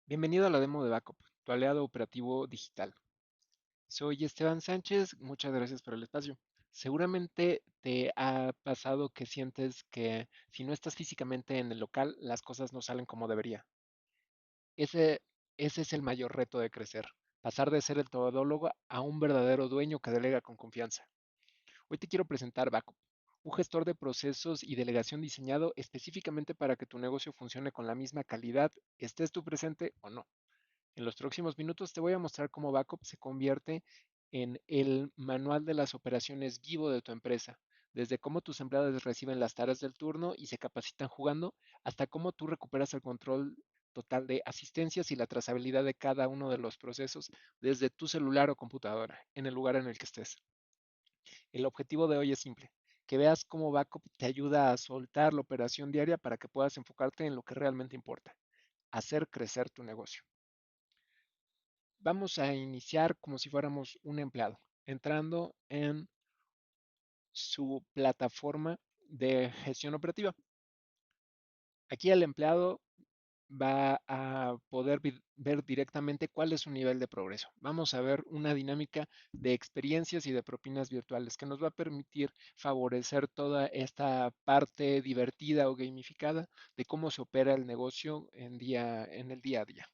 Bienvenido a la demo de Backup, tu aliado operativo digital. Soy Esteban Sánchez, muchas gracias por el espacio. Seguramente te ha pasado que sientes que si no estás físicamente en el local, las cosas no salen como debería. Ese, ese es el mayor reto de crecer, pasar de ser el todólogo a un verdadero dueño que delega con confianza. Hoy te quiero presentar Backup, un gestor de procesos y delegación diseñado específicamente para que tu negocio funcione con la misma calidad, estés tú presente o no. En los próximos minutos te voy a mostrar cómo Backup se convierte en el manual de las operaciones vivo de tu empresa, desde cómo tus empleados reciben las tareas del turno y se capacitan jugando, hasta cómo tú recuperas el control total de asistencias y la trazabilidad de cada uno de los procesos desde tu celular o computadora, en el lugar en el que estés. El objetivo de hoy es simple, que veas cómo Backup te ayuda a soltar la operación diaria para que puedas enfocarte en lo que realmente importa, hacer crecer tu negocio. Vamos a iniciar como si fuéramos un empleado, entrando en su plataforma de gestión operativa. Aquí el empleado va a poder ver directamente cuál es su nivel de progreso. Vamos a ver una dinámica de experiencias y de propinas virtuales que nos va a permitir favorecer toda esta parte divertida o gamificada de cómo se opera el negocio en el día a día.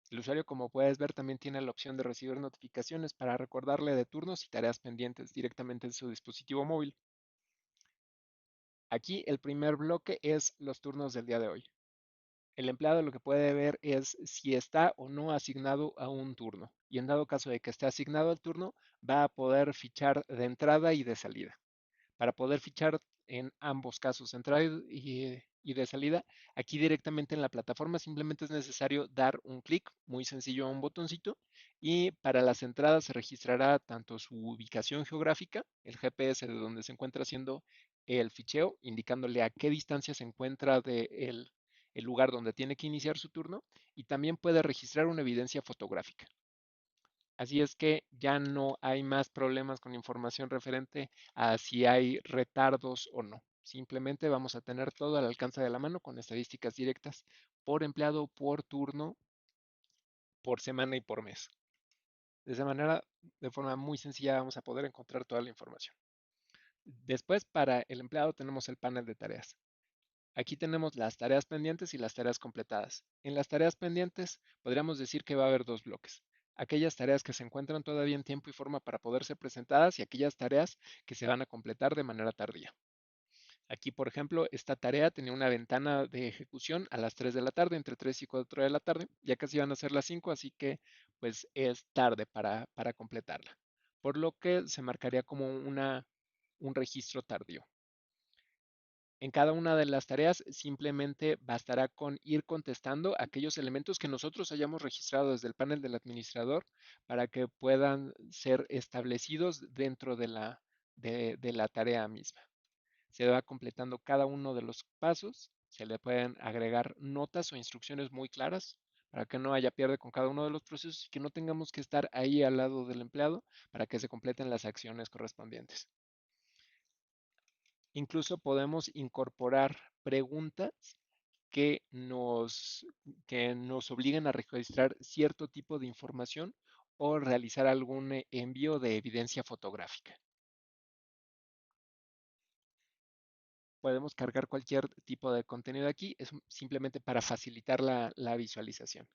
El usuario, como puedes ver, también tiene la opción de recibir notificaciones para recordarle de turnos y tareas pendientes directamente en su dispositivo móvil. Aquí el primer bloque es los turnos del día de hoy. El empleado lo que puede ver es si está o no asignado a un turno. Y en dado caso de que esté asignado al turno, va a poder fichar de entrada y de salida. Para poder fichar en ambos casos, entrada y de salida, aquí directamente en la plataforma simplemente es necesario dar un clic muy sencillo a un botoncito y para las entradas se registrará tanto su ubicación geográfica, el GPS de donde se encuentra haciendo el ficheo, indicándole a qué distancia se encuentra del el lugar donde tiene que iniciar su turno y también puede registrar una evidencia fotográfica. Así es que ya no hay más problemas con información referente a si hay retardos o no. Simplemente vamos a tener todo al alcance de la mano con estadísticas directas por empleado, por turno, por semana y por mes. De esa manera, de forma muy sencilla, vamos a poder encontrar toda la información. Después, para el empleado tenemos el panel de tareas. Aquí tenemos las tareas pendientes y las tareas completadas. En las tareas pendientes podríamos decir que va a haber dos bloques. Aquellas tareas que se encuentran todavía en tiempo y forma para poder ser presentadas y aquellas tareas que se van a completar de manera tardía. Aquí, por ejemplo, esta tarea tenía una ventana de ejecución a las 3 de la tarde, entre 3 y 4 de la tarde. Ya casi van a ser las 5, así que pues es tarde para completarla. Por lo que se marcaría como un registro tardío. En cada una de las tareas simplemente bastará con ir contestando aquellos elementos que nosotros hayamos registrado desde el panel del administrador para que puedan ser establecidos dentro de la tarea misma. Se va completando cada uno de los pasos, se le pueden agregar notas o instrucciones muy claras para que no haya pierde con cada uno de los procesos y que no tengamos que estar ahí al lado del empleado para que se completen las acciones correspondientes. Incluso podemos incorporar preguntas que nos, que nos obliguen a registrar cierto tipo de información o realizar algún envío de evidencia fotográfica. Podemos cargar cualquier tipo de contenido aquí, es simplemente para facilitar la visualización.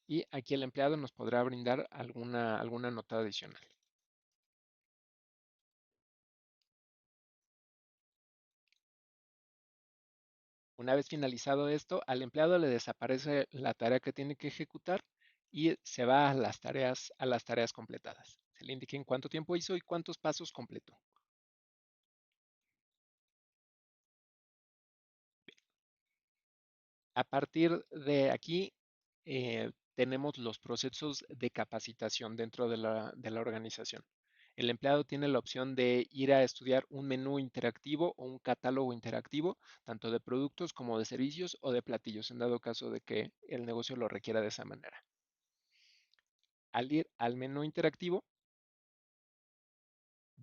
Y aquí el empleado nos podrá brindar alguna nota adicional. Una vez finalizado esto, al empleado le desaparece la tarea que tiene que ejecutar y se va a las tareas completadas. Se le indica en cuánto tiempo hizo y cuántos pasos completó. A partir de aquí, tenemos los procesos de capacitación dentro de la organización. El empleado tiene la opción de ir a estudiar un menú interactivo o un catálogo interactivo, tanto de productos como de servicios o de platillos, en dado caso de que el negocio lo requiera de esa manera. Al ir al menú interactivo,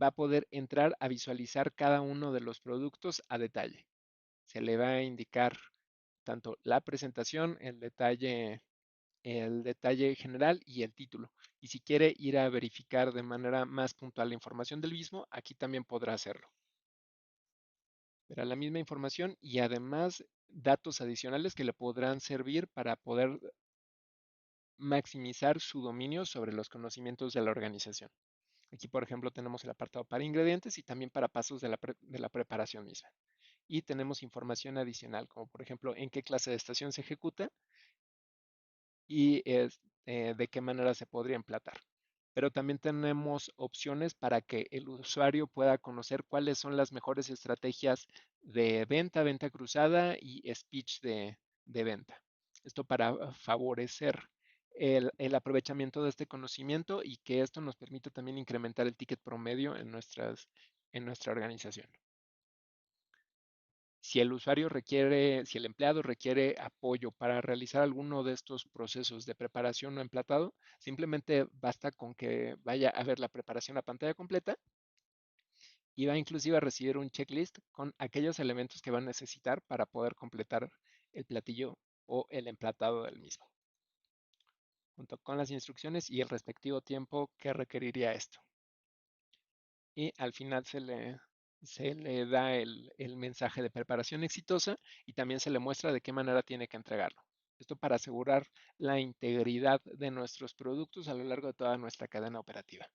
va a poder entrar a visualizar cada uno de los productos a detalle. Se le va a indicar tanto la presentación, el detalle el detalle general y el título. Y si quiere ir a verificar de manera más puntual la información del mismo, aquí también podrá hacerlo. Verá la misma información y además datos adicionales que le podrán servir para poder maximizar su dominio sobre los conocimientos de la organización. Aquí, por ejemplo, tenemos el apartado para ingredientes y también para pasos de la preparación misma. Y tenemos información adicional, como por ejemplo en qué clase de estación se ejecuta y de qué manera se podría emplatar. Pero también tenemos opciones para que el usuario pueda conocer cuáles son las mejores estrategias de venta, venta cruzada y speech de venta. Esto para favorecer el aprovechamiento de este conocimiento y que esto nos permite también incrementar el ticket promedio en nuestra organización. Si el usuario requiere, si el empleado requiere apoyo para realizar alguno de estos procesos de preparación o emplatado, simplemente basta con que vaya a ver la preparación a pantalla completa y va inclusive a recibir un checklist con aquellos elementos que va a necesitar para poder completar el platillo o el emplatado del mismo, junto con las instrucciones y el respectivo tiempo que requeriría esto. Y al final se le da el mensaje de preparación exitosa y también se le muestra de qué manera tiene que entregarlo. Esto para asegurar la integridad de nuestros productos a lo largo de toda nuestra cadena operativa.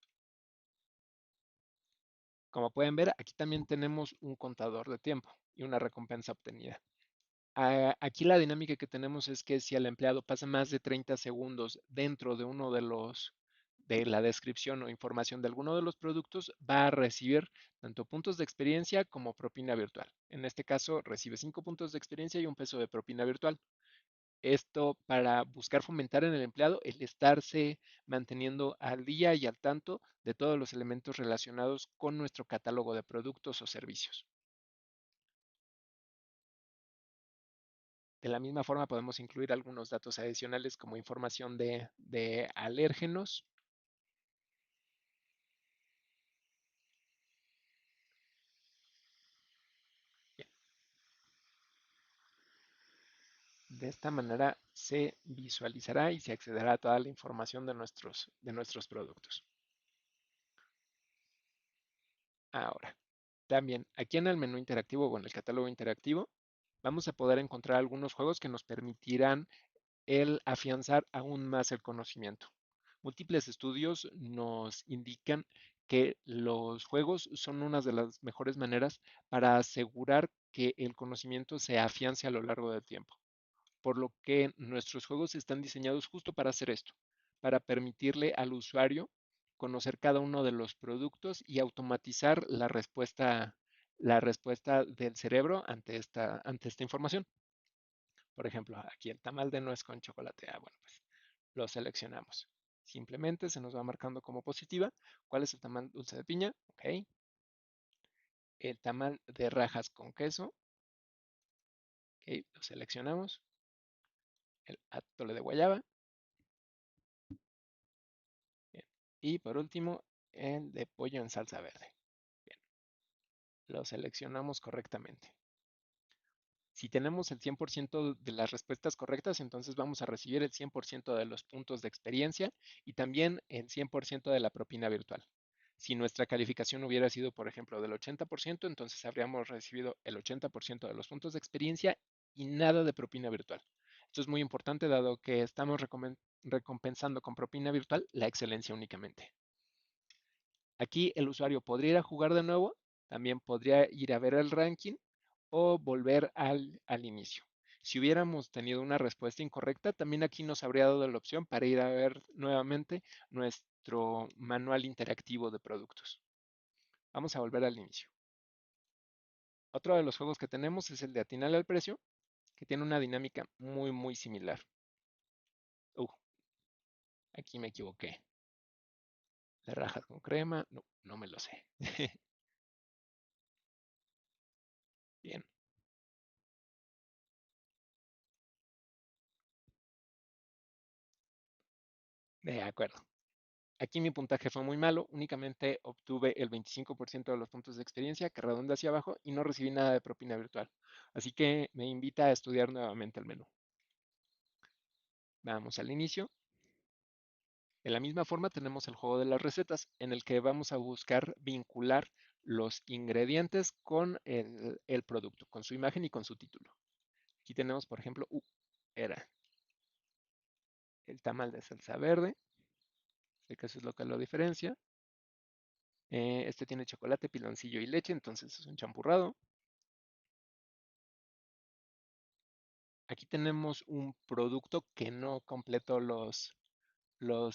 Como pueden ver, aquí también tenemos un contador de tiempo y una recompensa obtenida. Aquí la dinámica que tenemos es que si el empleado pasa más de 30 segundos dentro de uno de la descripción o información de alguno de los productos, va a recibir tanto puntos de experiencia como propina virtual. En este caso, recibe 5 puntos de experiencia y un peso de propina virtual. Esto para buscar fomentar en el empleado el estarse manteniendo al día y al tanto de todos los elementos relacionados con nuestro catálogo de productos o servicios. De la misma forma podemos incluir algunos datos adicionales como información de alérgenos. Bien, de esta manera se visualizará y se accederá a toda la información de nuestros productos. Ahora, también aquí en el menú interactivo o en el catálogo interactivo vamos a poder encontrar algunos juegos que nos permitirán el afianzar aún más el conocimiento. Múltiples estudios nos indican que los juegos son una de las mejores maneras para asegurar que el conocimiento se afiance a lo largo del tiempo. Por lo que nuestros juegos están diseñados justo para hacer esto, para permitirle al usuario conocer cada uno de los productos y automatizar la respuesta del cerebro ante esta información. Por ejemplo, aquí el tamal de nuez con chocolate. Bueno, pues lo seleccionamos. Simplemente se nos va marcando como positiva. ¿Cuál es el tamal dulce de piña? Ok. El tamal de rajas con queso. Ok, lo seleccionamos. El atole de guayaba. Bien. Y por último, el de pollo en salsa verde. Bien, lo seleccionamos correctamente. Si tenemos el 100% de las respuestas correctas, entonces vamos a recibir el 100% de los puntos de experiencia y también el 100% de la propina virtual. Si nuestra calificación hubiera sido, por ejemplo, del 80%, entonces habríamos recibido el 80% de los puntos de experiencia y nada de propina virtual. Esto es muy importante dado que estamos recompensando con propina virtual la excelencia únicamente. Aquí el usuario podría ir a jugar de nuevo, también podría ir a ver el ranking o volver al inicio. Si hubiéramos tenido una respuesta incorrecta, también aquí nos habría dado la opción para ir a ver nuevamente nuestro manual interactivo de productos. Vamos a volver al inicio. Otro de los juegos que tenemos es el de atinarle al precio, que tiene una dinámica muy similar. Uh, aquí me equivoqué. ¿De rajas con crema? No, no me lo sé. Bien, de acuerdo. Aquí mi puntaje fue muy malo, únicamente obtuve el 25% de los puntos de experiencia que redonda hacia abajo y no recibí nada de propina virtual. Así que me invita a estudiar nuevamente el menú. Vamos al inicio. De la misma forma tenemos el juego de las recetas en el que vamos a buscar vincular los ingredientes con el producto, con su imagen y con su título. Aquí tenemos, por ejemplo, era el tamal de salsa verde, sé que eso es lo que lo diferencia. Este tiene chocolate, piloncillo y leche, entonces es un champurrado. Aquí tenemos un producto que no completó los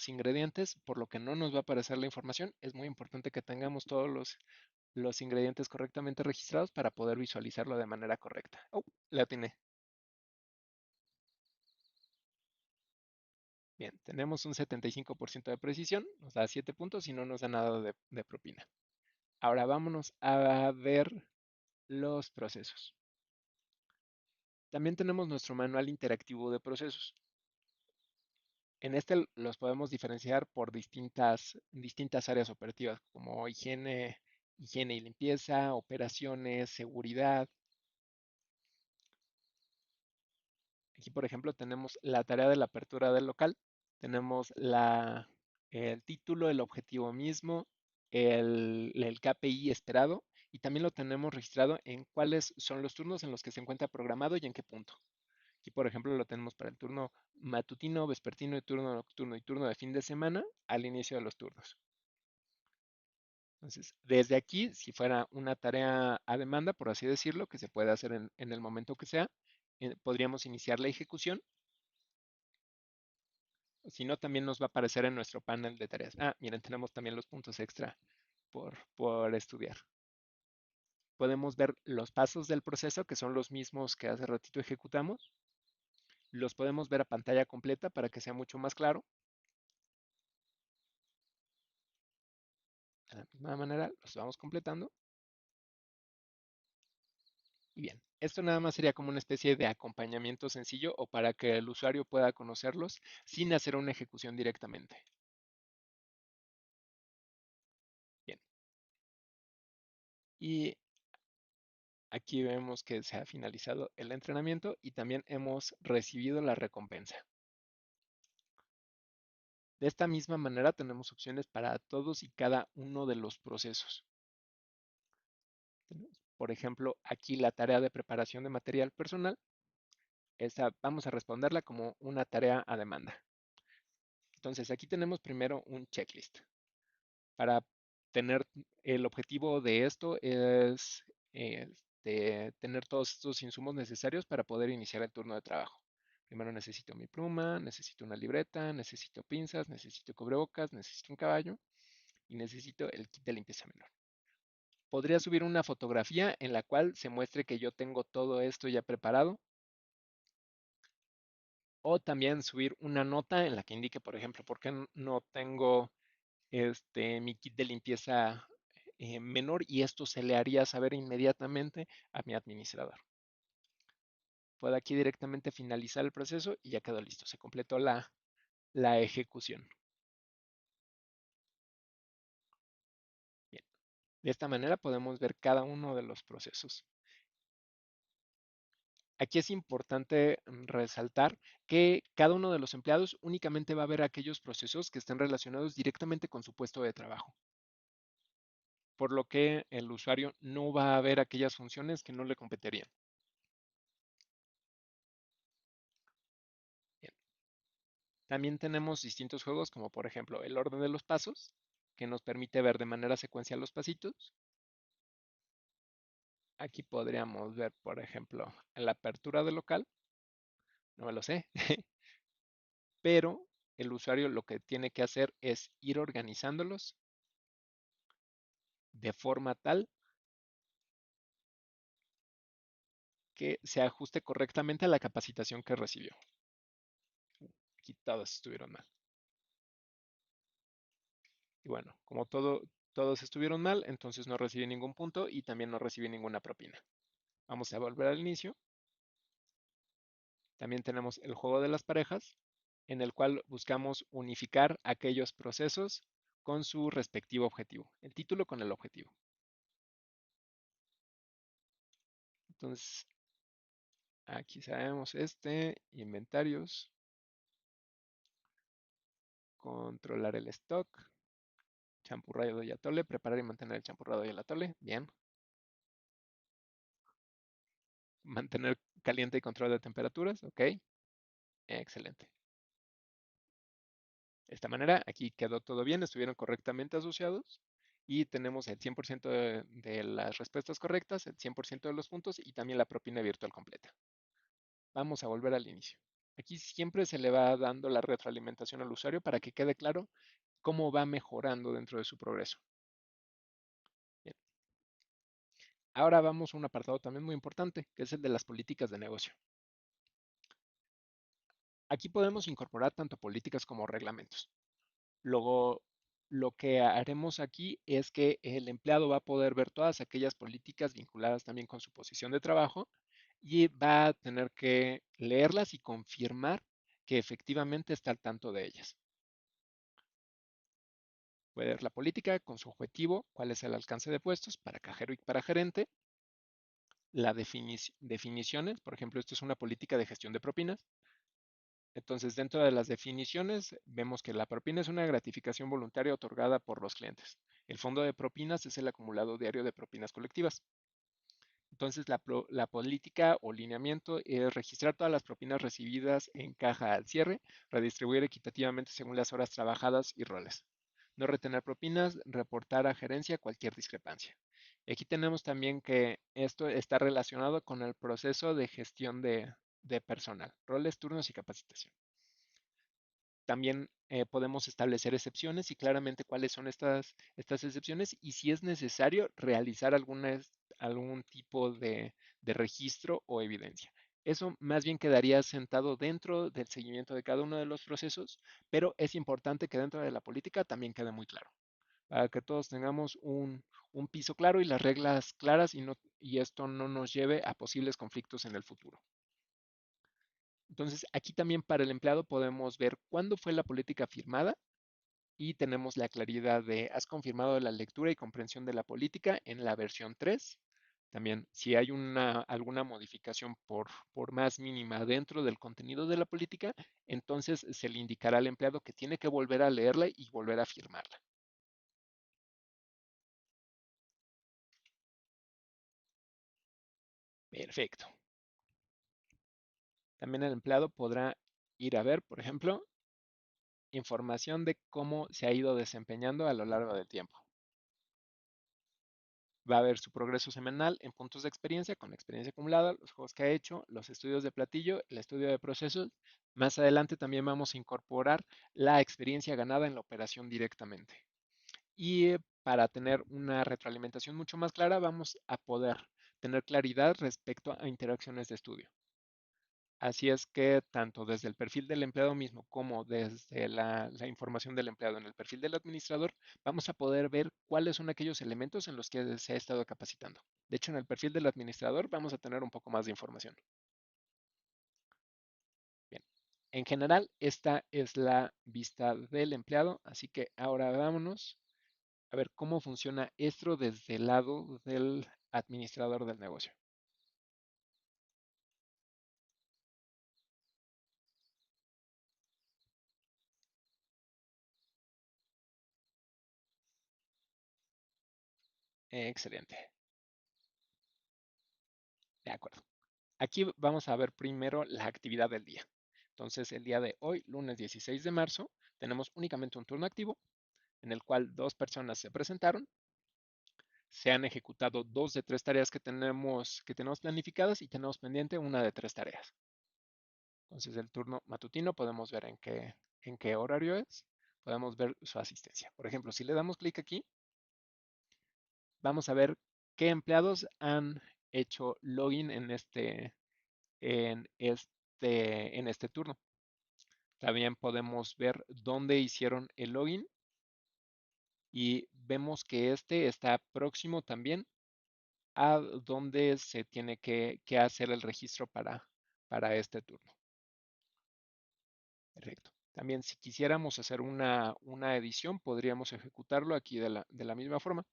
ingredientes, por lo que no nos va a aparecer la información. Es muy importante que tengamos todos los ingredientes correctamente registrados para poder visualizarlo de manera correcta. Oh, la atiné. Bien, tenemos un 75% de precisión, nos da 7 puntos y no nos da nada de propina. Ahora vámonos a ver los procesos. También tenemos nuestro manual interactivo de procesos. En este los podemos diferenciar por distintas áreas operativas, como higiene y limpieza, operaciones, seguridad. Aquí, por ejemplo, tenemos la tarea de la apertura del local, tenemos el título, el objetivo mismo, el KPI esperado y también lo tenemos registrado en cuáles son los turnos en los que se encuentra programado y en qué punto. Aquí, por ejemplo, lo tenemos para el turno matutino, vespertino y turno nocturno y turno de fin de semana al inicio de los turnos. Entonces, desde aquí, si fuera una tarea a demanda, por así decirlo, que se puede hacer en el momento que sea, podríamos iniciar la ejecución. Si no, también nos va a aparecer en nuestro panel de tareas. Ah, miren, tenemos también los puntos extra por estudiar. Podemos ver los pasos del proceso, que son los mismos que hace ratito ejecutamos. Los podemos ver a pantalla completa para que sea mucho más claro. De la misma manera, los vamos completando. Y bien, esto nada más sería como una especie de acompañamiento sencillo o para que el usuario pueda conocerlos sin hacer una ejecución directamente. Bien, y aquí vemos que se ha finalizado el entrenamiento y también hemos recibido la recompensa. De esta misma manera tenemos opciones para todos y cada uno de los procesos. Por ejemplo, aquí la tarea de preparación de material personal, esta vamos a responderla como una tarea a demanda. Entonces, aquí tenemos primero un checklist. Para tener el objetivo de esto es tener todos estos insumos necesarios para poder iniciar el turno de trabajo. Primero necesito mi pluma, necesito una libreta, necesito pinzas, necesito cubrebocas, necesito un caballo y necesito el kit de limpieza menor. Podría subir una fotografía en la cual se muestre que yo tengo todo esto ya preparado o también subir una nota en la que indique, por ejemplo, por qué no tengo mi kit de limpieza menor y esto se le haría saber inmediatamente a mi administrador. Puedo aquí directamente finalizar el proceso y ya quedó listo. Se completó la ejecución. Bien. De esta manera podemos ver cada uno de los procesos. Aquí es importante resaltar que cada uno de los empleados únicamente va a ver aquellos procesos que estén relacionados directamente con su puesto de trabajo, por lo que el usuario no va a ver aquellas funciones que no le competirían. Bien. También tenemos distintos juegos como por ejemplo el orden de los pasos, que nos permite ver de manera secuencial los pasitos. Aquí podríamos ver, por ejemplo, la apertura del local, no me lo sé, pero el usuario lo que tiene que hacer es ir organizándolos de forma tal que se ajuste correctamente a la capacitación que recibió. Aquí todos estuvieron mal. Y bueno, como todos estuvieron mal, entonces no recibí ningún punto y también no recibí ninguna propina. Vamos a volver al inicio. También tenemos el juego de las parejas, en el cual buscamos unificar aquellos procesos con su respectivo objetivo, el título con el objetivo. Entonces, aquí sabemos inventarios. controlar el stock, champurrado y atole, preparar y mantener el champurrado y el atole, bien. Mantener caliente y control de temperaturas, ok, excelente. De esta manera, aquí quedó todo bien, estuvieron correctamente asociados y tenemos el 100% de las respuestas correctas, el 100% de los puntos y también la propina virtual completa. Vamos a volver al inicio. Aquí siempre se le va dando la retroalimentación al usuario para que quede claro cómo va mejorando dentro de su progreso. Bien. Ahora vamos a un apartado también muy importante, que es el de las políticas de negocio. Aquí podemos incorporar tanto políticas como reglamentos. Luego, lo que haremos aquí es que el empleado va a poder ver todas aquellas políticas vinculadas también con su posición de trabajo y va a tener que leerlas y confirmar que efectivamente está al tanto de ellas. Puede ver la política con su objetivo, cuál es el alcance de puestos para cajero y para gerente, las definiciones, por ejemplo, esto es una política de gestión de propinas. Entonces, dentro de las definiciones, vemos que la propina es una gratificación voluntaria otorgada por los clientes. El fondo de propinas es el acumulado diario de propinas colectivas. Entonces, la política o lineamiento es registrar todas las propinas recibidas en caja al cierre, redistribuir equitativamente según las horas trabajadas y roles. No retener propinas, reportar a gerencia cualquier discrepancia. Y aquí tenemos también que esto está relacionado con el proceso de gestión de personal, roles, turnos y capacitación. También podemos establecer excepciones y claramente cuáles son estas excepciones y si es necesario realizar algún tipo de registro o evidencia. Eso más bien quedaría sentado dentro del seguimiento de cada uno de los procesos, pero es importante que dentro de la política también quede muy claro, para que todos tengamos un piso claro y las reglas claras y esto no nos lleve a posibles conflictos en el futuro. Entonces, aquí también para el empleado podemos ver cuándo fue la política firmada y tenemos la claridad de has confirmado la lectura y comprensión de la política en la versión 3. También, si hay alguna modificación por más mínima dentro del contenido de la política, entonces se le indicará al empleado que tiene que volver a leerla y volver a firmarla. Perfecto. También el empleado podrá ir a ver, por ejemplo, información de cómo se ha ido desempeñando a lo largo del tiempo. Va a ver su progreso semanal en puntos de experiencia, con experiencia acumulada, los juegos que ha hecho, los estudios de platillo, el estudio de procesos. Más adelante también vamos a incorporar la experiencia ganada en la operación directamente. Y para tener una retroalimentación mucho más clara, vamos a poder tener claridad respecto a interacciones de estudio. Así es que tanto desde el perfil del empleado mismo como desde la información del empleado en el perfil del administrador, vamos a poder ver cuáles son aquellos elementos en los que se ha estado capacitando. De hecho, en el perfil del administrador vamos a tener un poco más de información. Bien, en general, esta es la vista del empleado, así que ahora vámonos a ver cómo funciona esto desde el lado del administrador del negocio. Excelente, de acuerdo. Aquí vamos a ver primero la actividad del día. Entonces, el día de hoy, lunes 16 de marzo, tenemos únicamente un turno activo en el cual dos personas se presentaron, se han ejecutado dos de tres tareas que tenemos planificadas y tenemos pendiente una de tres tareas. Entonces, el turno matutino podemos ver en qué horario es, podemos ver su asistencia. Por ejemplo, si le damos clic aquí, vamos a ver qué empleados han hecho login en este turno. También podemos ver dónde hicieron el login y vemos que este está próximo también a donde se tiene que hacer el registro para este turno. Perfecto. También si quisiéramos hacer una edición, podríamos ejecutarlo aquí de la misma forma.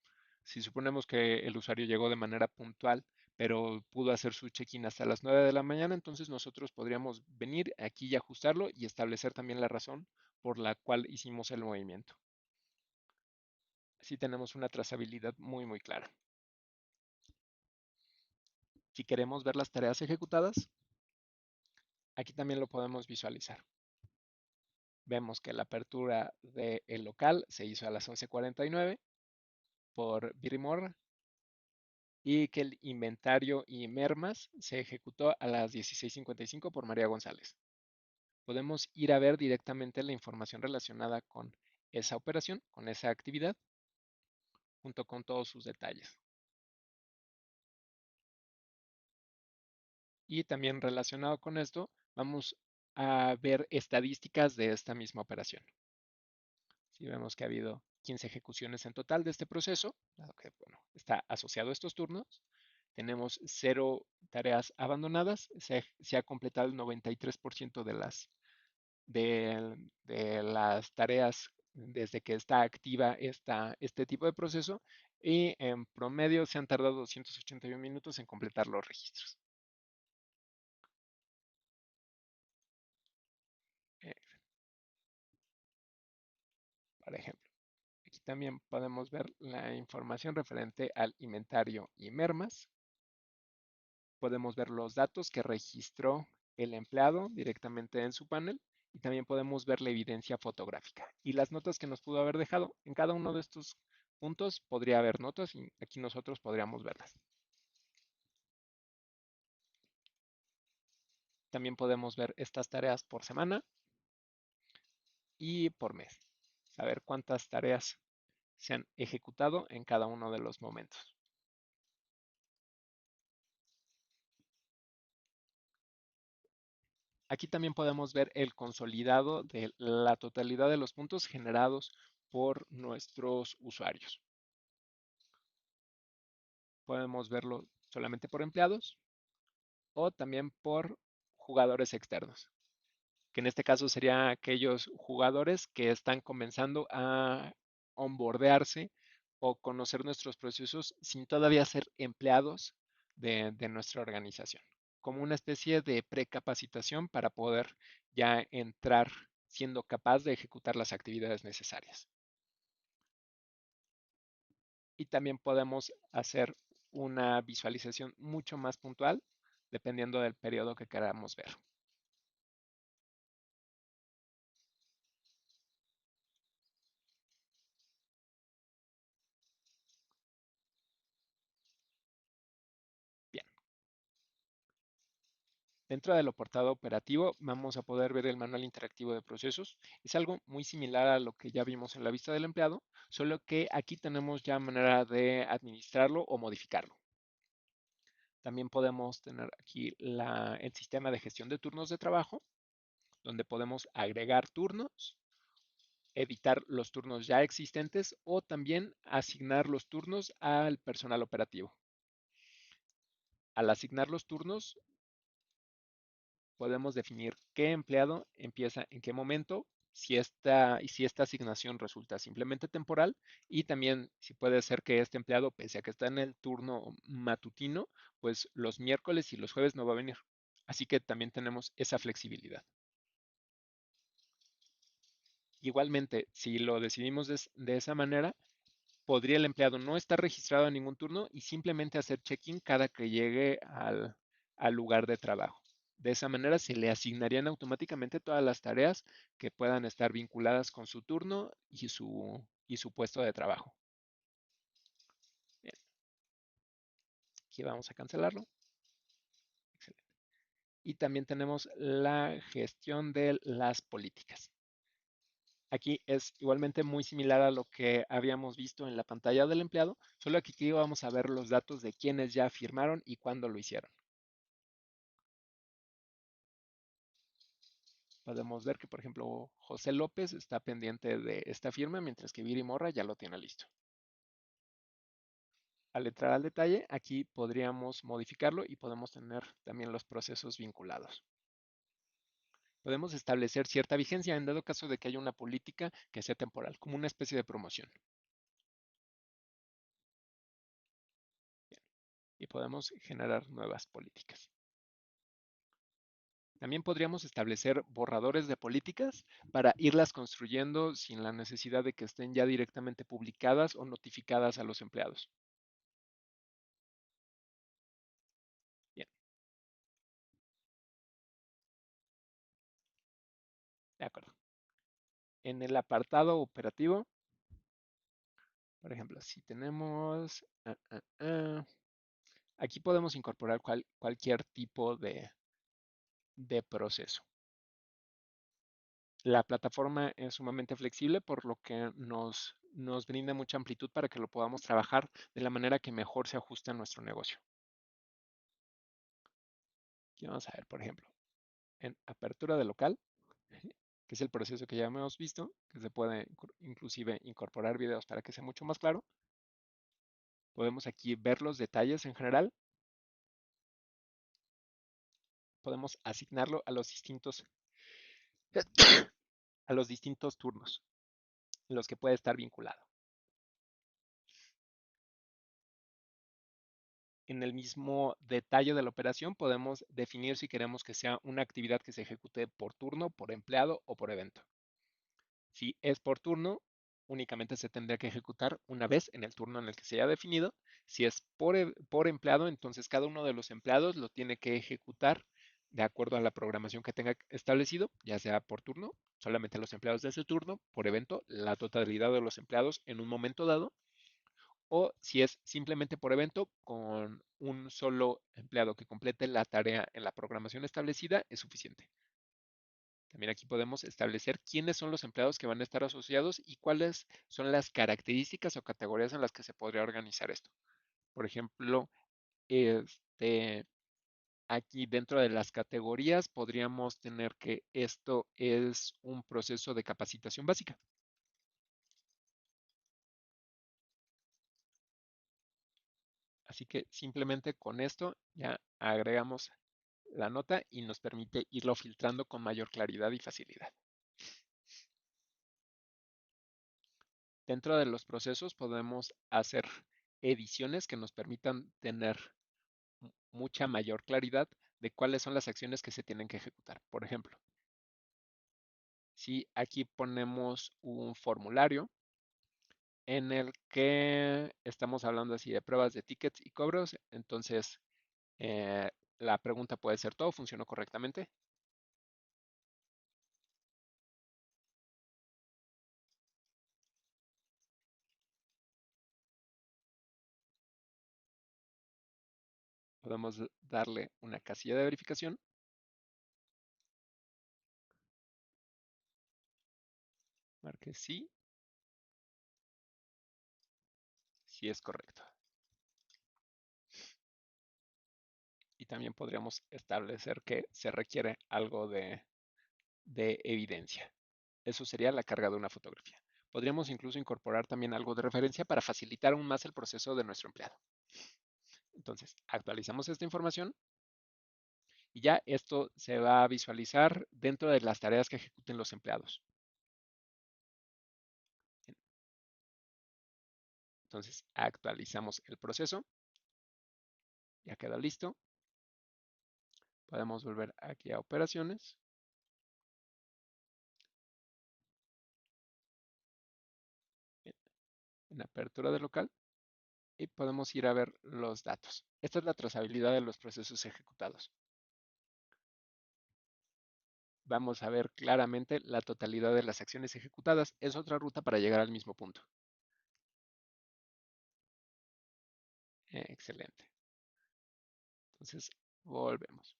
Si suponemos que el usuario llegó de manera puntual, pero pudo hacer su check-in hasta las 9 de la mañana, entonces nosotros podríamos venir aquí y ajustarlo y establecer también la razón por la cual hicimos el movimiento. Así tenemos una trazabilidad muy, muy clara. Si queremos ver las tareas ejecutadas, aquí también lo podemos visualizar. Vemos que la apertura del local se hizo a las 11:49 por Birimor y que el inventario y mermas se ejecutó a las 16:55 por María González. Podemos ir a ver directamente la información relacionada con esa operación, con esa actividad, junto con todos sus detalles. Y también relacionado con esto, vamos a ver estadísticas de esta misma operación. Si vemos que ha habido 15 ejecuciones en total de este proceso, dado que bueno, está asociado a estos turnos, tenemos 0 tareas abandonadas, se ha completado el 93% de las tareas desde que está activa este tipo de proceso y en promedio se han tardado 281 minutos en completar los registros. Eh, por ejemplo, aquí también podemos ver la información referente al inventario y mermas. Podemos ver los datos que registró el empleado directamente en su panel y también podemos ver la evidencia fotográfica y las notas que nos pudo haber dejado. En cada uno de estos puntos podría haber notas y aquí nosotros podríamos verlas. También podemos ver estas tareas por semana y por mes. Saber cuántas tareas se han ejecutado en cada uno de los momentos. Aquí también podemos ver el consolidado de la totalidad de los puntos generados por nuestros usuarios. Podemos verlo solamente por empleados o también por jugadores externos, que en este caso serían aquellos jugadores que están comenzando a onboardearse o conocer nuestros procesos sin todavía ser empleados de nuestra organización, como una especie de precapacitación para poder ya entrar siendo capaz de ejecutar las actividades necesarias. Y también podemos hacer una visualización mucho más puntual dependiendo del periodo que queramos ver. Bien, dentro del portal operativo vamos a poder ver el manual interactivo de procesos. Es algo muy similar a lo que ya vimos en la vista del empleado, solo que aquí tenemos ya manera de administrarlo o modificarlo. También podemos tener aquí el sistema de gestión de turnos de trabajo, donde podemos agregar turnos, editar los turnos ya existentes o también asignar los turnos al personal operativo. Al asignar los turnos, podemos definir qué empleado empieza en qué momento, si esta asignación resulta simplemente temporal y también si puede ser que este empleado, pese a que está en el turno matutino, pues los miércoles y los jueves no va a venir. Así que también tenemos esa flexibilidad. Igualmente, si lo decidimos de esa manera, podría el empleado no estar registrado en ningún turno y simplemente hacer check-in cada que llegue al lugar de trabajo. De esa manera se le asignarían automáticamente todas las tareas que puedan estar vinculadas con su turno y su puesto de trabajo. Bien, aquí vamos a cancelarlo. Excelente. Y también tenemos la gestión de las políticas. Aquí es igualmente muy similar a lo que habíamos visto en la pantalla del empleado, solo que aquí vamos a ver los datos de quienes ya firmaron y cuándo lo hicieron. Podemos ver que, por ejemplo, José López está pendiente de esta firma, mientras que Viri Morra ya lo tiene listo. Al entrar al detalle, aquí podríamos modificarlo y podemos tener también los procesos vinculados. Podemos establecer cierta vigencia en dado caso de que haya una política que sea temporal, como una especie de promoción. Bien, y podemos generar nuevas políticas. También podríamos establecer borradores de políticas para irlas construyendo sin la necesidad de que estén ya directamente publicadas o notificadas a los empleados. Bien, de acuerdo. En el apartado operativo, por ejemplo, si tenemos, aquí podemos incorporar cualquier tipo de proceso. La plataforma es sumamente flexible, por lo que nos brinda mucha amplitud para que lo podamos trabajar de la manera que mejor se ajuste a nuestro negocio. Aquí vamos a ver, por ejemplo, en apertura de local, que es el proceso que ya hemos visto, que se puede inclusive incorporar videos para que sea mucho más claro. Podemos aquí ver los detalles en general. Podemos asignarlo a los distintos turnos en los que puede estar vinculado. En el mismo detalle de la operación podemos definir si queremos que sea una actividad que se ejecute por turno, por empleado o por evento. Si es por turno, únicamente se tendría que ejecutar una vez en el turno en el que se haya definido. Si es por empleado, entonces cada uno de los empleados lo tiene que ejecutar de acuerdo a la programación que tenga establecido, ya sea por turno, solamente los empleados de ese turno, por evento, la totalidad de los empleados en un momento dado, o si es simplemente por evento, con un solo empleado que complete la tarea en la programación establecida es suficiente. También aquí podemos establecer quiénes son los empleados que van a estar asociados y cuáles son las características o categorías en las que se podría organizar esto. Por ejemplo, este, aquí dentro de las categorías podríamos tener que esto es un proceso de capacitación básica. Así que simplemente con esto ya agregamos la nota y nos permite irlo filtrando con mayor claridad y facilidad. Dentro de los procesos podemos hacer ediciones que nos permitan tener mucha mayor claridad de cuáles son las acciones que se tienen que ejecutar. Por ejemplo, si aquí ponemos un formulario en el que estamos hablando así de pruebas de tickets y cobros, entonces eh, la pregunta puede ser, ¿todo funcionó correctamente? Podemos darle una casilla de verificación, marque sí, si es correcto. Y también podríamos establecer que se requiere algo de evidencia. Eso sería la carga de una fotografía. Podríamos incluso incorporar también algo de referencia para facilitar aún más el proceso de nuestro empleado. Entonces, actualizamos esta información y ya esto se va a visualizar dentro de las tareas que ejecuten los empleados. Entonces, actualizamos el proceso. Ya queda listo. Podemos volver aquí a operaciones. En apertura de local y podemos ir a ver los datos. Esta es la trazabilidad de los procesos ejecutados. Vamos a ver claramente la totalidad de las acciones ejecutadas. Es otra ruta para llegar al mismo punto. Excelente. Entonces, volvemos.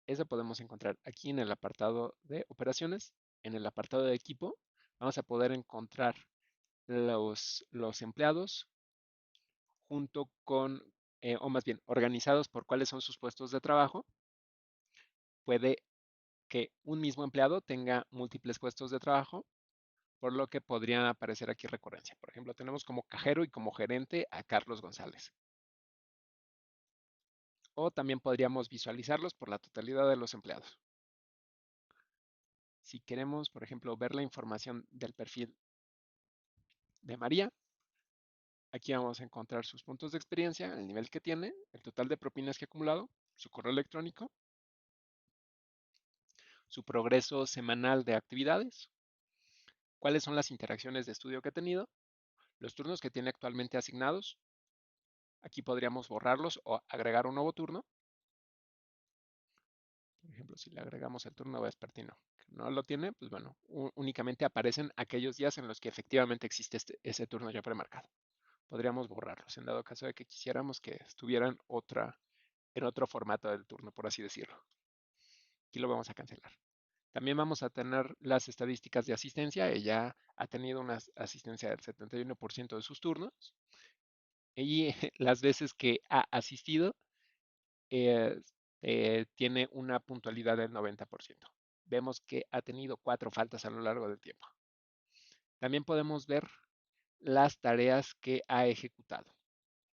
Eso podemos encontrar aquí en el apartado de operaciones. En el apartado de equipo, vamos a poder encontrar los empleados junto con, o más bien, organizados por cuáles son sus puestos de trabajo. Puede que un mismo empleado tenga múltiples puestos de trabajo, por lo que podría aparecer aquí recurrencia. Por ejemplo, tenemos como cajero y como gerente a Carlos González. O también podríamos visualizarlos por la totalidad de los empleados. Si queremos, por ejemplo, ver la información del perfil de María, aquí vamos a encontrar sus puntos de experiencia, el nivel que tiene, el total de propinas que ha acumulado, su correo electrónico su progreso semanal de actividades, cuáles son las interacciones de estudio que ha tenido, los turnos que tiene actualmente asignados. Aquí podríamos borrarlos o agregar un nuevo turno. Por ejemplo, si le agregamos el turno vespertino, que no lo tiene, pues bueno, únicamente aparecen aquellos días en los que efectivamente existe ese turno ya premarcado. Podríamos borrarlos en dado caso de que quisiéramos que estuvieran en otro formato del turno, por así decirlo. Aquí lo vamos a cancelar. También vamos a tener las estadísticas de asistencia. Ella ha tenido una asistencia del 71% de sus turnos y las veces que ha asistido eh, tiene una puntualidad del 90%. Vemos que ha tenido 4 faltas a lo largo del tiempo. También podemos ver las tareas que ha ejecutado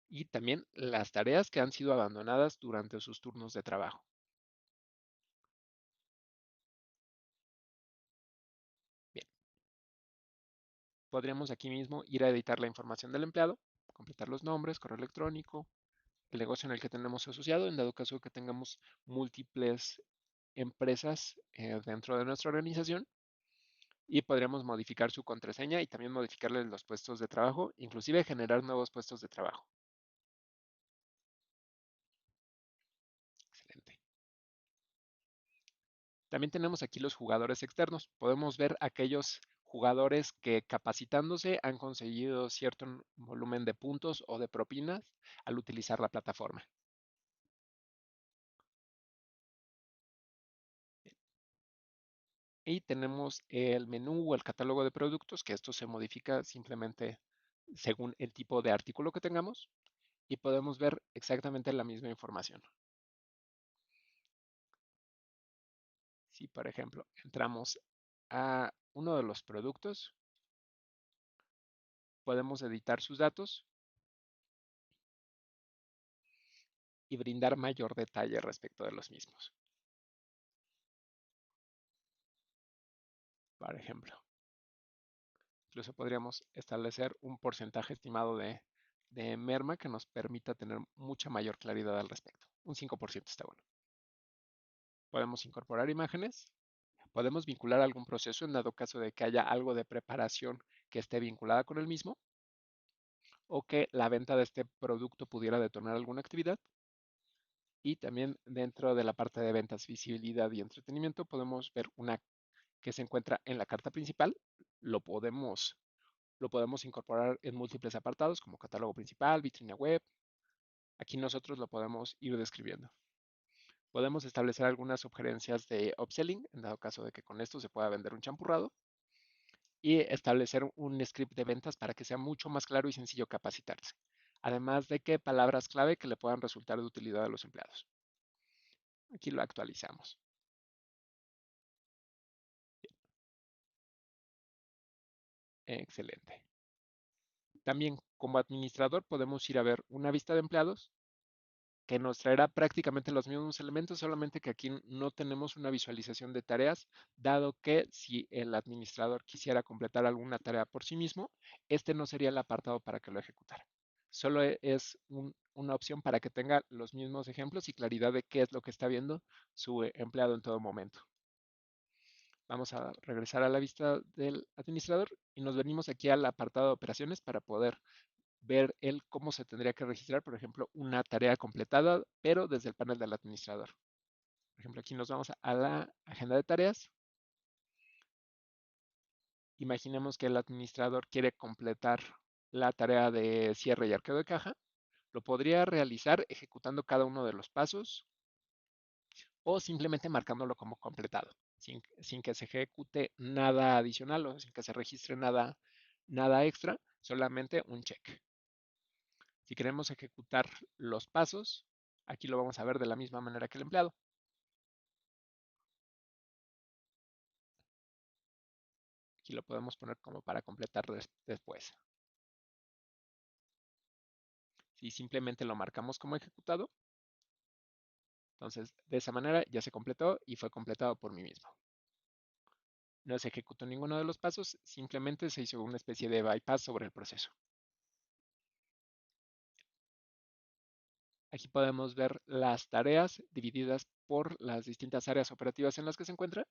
y también las tareas que han sido abandonadas durante sus turnos de trabajo. Bien, podríamos aquí mismo ir a editar la información del empleado, completar los nombres, correo electrónico, el negocio en el que tenemos asociado, en dado caso que tengamos múltiples empresas dentro de nuestra organización, y podríamos modificar su contraseña y también modificarle los puestos de trabajo, inclusive generar nuevos puestos de trabajo. Excelente. También tenemos aquí los jugadores externos. Podemos ver aquellos jugadores que capacitándose han conseguido cierto volumen de puntos o de propinas al utilizar la plataforma. Y tenemos el menú o el catálogo de productos, que esto se modifica simplemente según el tipo de artículo que tengamos y podemos ver exactamente la misma información. Si, por ejemplo, entramos a uno de los productos, podemos editar sus datos y brindar mayor detalle respecto de los mismos. Por ejemplo, incluso podríamos establecer un porcentaje estimado de merma que nos permita tener mucha mayor claridad al respecto. Un 5% está bueno. Podemos incorporar imágenes. Podemos vincular algún proceso en dado caso de que haya algo de preparación que esté vinculada con el mismo o que la venta de este producto pudiera detonar alguna actividad. Y también dentro de la parte de ventas, visibilidad y entretenimiento podemos ver una que se encuentra en la carta principal. Lo podemos, lo podemos incorporar en múltiples apartados como catálogo principal, vitrina web. Aquí nosotros lo podemos ir describiendo. Podemos establecer algunas sugerencias de upselling, en dado caso de que con esto se pueda vender un champurrado, y establecer un script de ventas para que sea mucho más claro y sencillo capacitarse. Además de que palabras clave que le puedan resultar de utilidad a los empleados. Aquí lo actualizamos. Excelente. También como administrador podemos ir a ver una vista de empleados que nos traerá prácticamente los mismos elementos, solamente que aquí no tenemos una visualización de tareas, dado que si el administrador quisiera completar alguna tarea por sí mismo, este no sería el apartado para que lo ejecutara. Solo es una opción para que tenga los mismos ejemplos y claridad de qué es lo que está viendo su empleado en todo momento. Vamos a regresar a la vista del administrador y nos venimos aquí al apartado de operaciones para poder ver el cómo se tendría que registrar, por ejemplo, una tarea completada, pero desde el panel del administrador. Por ejemplo, aquí nos vamos a la agenda de tareas. Imaginemos que el administrador quiere completar la tarea de cierre y arqueo de caja. Lo podría realizar ejecutando cada uno de los pasos o simplemente marcándolo como completado, sin que se ejecute nada adicional o sin que se registre nada extra, solamente un check. Si queremos ejecutar los pasos, aquí lo vamos a ver de la misma manera que el empleado. Aquí lo podemos poner como para completar después. Si simplemente lo marcamos como ejecutado, entonces de esa manera ya se completó y fue completado por mí mismo. No se ejecutó ninguno de los pasos, simplemente se hizo una especie de bypass sobre el proceso. Aquí podemos ver las tareas divididas por las distintas áreas operativas en las que se encuentra.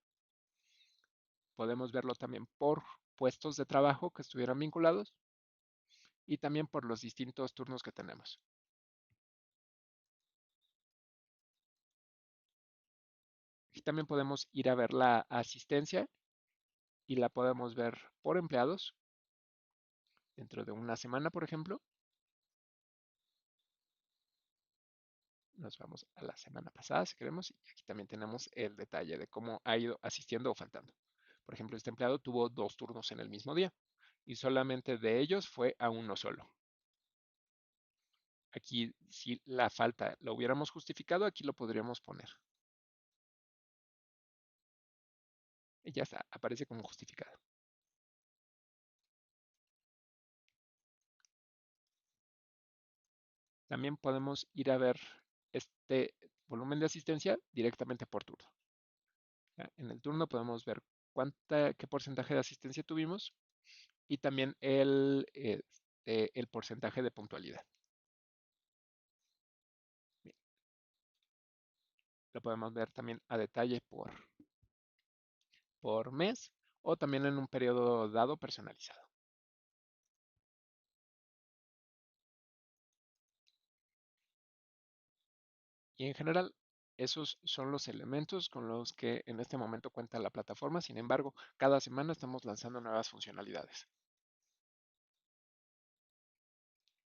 Podemos verlo también por puestos de trabajo que estuvieran vinculados y también por los distintos turnos que tenemos. Aquí también podemos ir a ver la asistencia y la podemos ver por empleados dentro de una semana, por ejemplo. Nos vamos a la semana pasada, si queremos, y aquí también tenemos el detalle de cómo ha ido asistiendo o faltando. Por ejemplo, este empleado tuvo 2 turnos en el mismo día y solamente de ellos fue a uno solo. Aquí, si la falta lo hubiéramos justificado, aquí lo podríamos poner. Y ya está, aparece como justificado. También podemos ir a ver este volumen de asistencia directamente por turno. En el turno podemos ver qué porcentaje de asistencia tuvimos y también el porcentaje de puntualidad. Bien, lo podemos ver también a detalle por mes o también en un periodo dado personalizado. Y en general, esos son los elementos con los que en este momento cuenta la plataforma. Sin embargo, cada semana estamos lanzando nuevas funcionalidades.